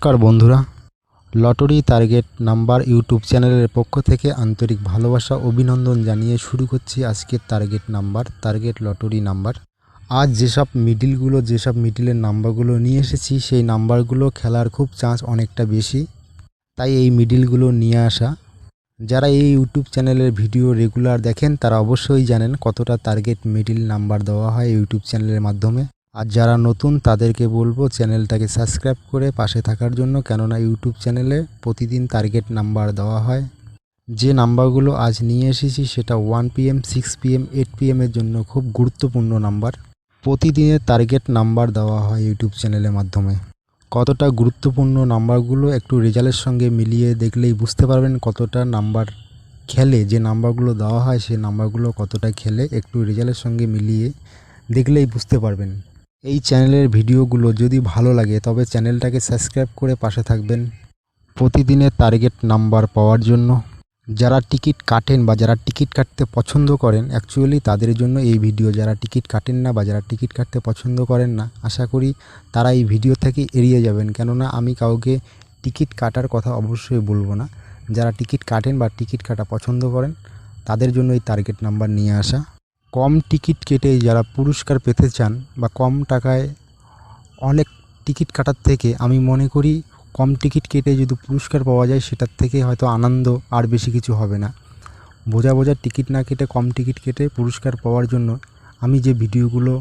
নমস্কার বন্ধুরা, lottery target number YouTube চ্যানেলের পক্ষ থেকে আন্তরিক ভালোবাসা অভিনন্দন জানিয়ে শুরু করছি আজকের টার্গেট লটারি নাম্বার। আজ যেসব মিডিলের নাম্বারগুলো নিয়ে এসেছি সেই নাম্বারগুলো খেলার খুব চান্স অনেকটা বেশি, তাই এই মিডিলগুলো নিয়ে আসা। যারা এই ইউটিউব চ্যানেলের ভিডিও রেগুলার দেখেন তারা অবশ্যই জানেন কতটা টার্গেট মিডিল নাম্বার দেওয়া হয় ইউটিউব চ্যানেলের মাধ্যমে। আর যারা নতুন তাদেরকে বলবো চ্যানেলটাকে সাবস্ক্রাইব করে পাশে থাকার জন্য, কেননা ইউটিউব চ্যানেলে প্রতিদিন টার্গেট নাম্বার দেওয়া হয়। যে নাম্বারগুলো আজ নিয়ে এসেছি সেটা 1 PM, 6 PM, 8 PM এর জন্য খুব গুরুত্বপূর্ণ নাম্বার। প্রতিদিনের টার্গেট নাম্বার দেওয়া হয় ইউটিউব চ্যানেলের মাধ্যমে। কতটা গুরুত্বপূর্ণ নাম্বারগুলো একটু রেজাল্টের সঙ্গে মিলিয়ে দেখলেই বুঝতে পারবেন কতটা নাম্বার খেলে। যে নাম্বারগুলো দেওয়া হয় সেই নাম্বারগুলো কতটা খেলে একটু রেজাল্টের সঙ্গে মিলিয়ে দেখলেই বুঝতে পারবেন। এই চ্যানেলের ভিডিওগুলো যদি ভালো লাগে তবে চ্যানেলটাকে সাবস্ক্রাইব করে পাশে থাকবেন প্রতিদিনের টার্গেট নাম্বার পাওয়ার জন্য। যারা টিকিট কাটেন বা যারা টিকিট কাটতে পছন্দ করেন, অ্যাকচুয়ালি তাদের জন্য এই ভিডিও। যারা টিকিট কাটেন না বা যারা টিকিট কাটতে পছন্দ করেন না, আশা করি তারা এই ভিডিও থেকে এড়িয়ে যাবেন, কেননা আমি কাউকে টিকিট কাটার কথা অবশ্যই বলবো না। যারা টিকিট কাটেন বা টিকিট কাটা পছন্দ করেন তাদের জন্য এই টার্গেট নাম্বার নিয়ে আসা। কম টিকিট কেটে যারা পুরস্কার পেতে চান বা কম টাকায় অনেক টিকিট কাটার থেকে আমি মনে করি কম টিকিট কেটে যদি পুরস্কার পাওয়া যায় সেটার থেকে হয়তো আনন্দ আর বেশি কিছু হবে না। বোঝা টিকিট না কেটে কম টিকিট কেটে পুরস্কার পাওয়ার জন্য আমি যে ভিডিওগুলো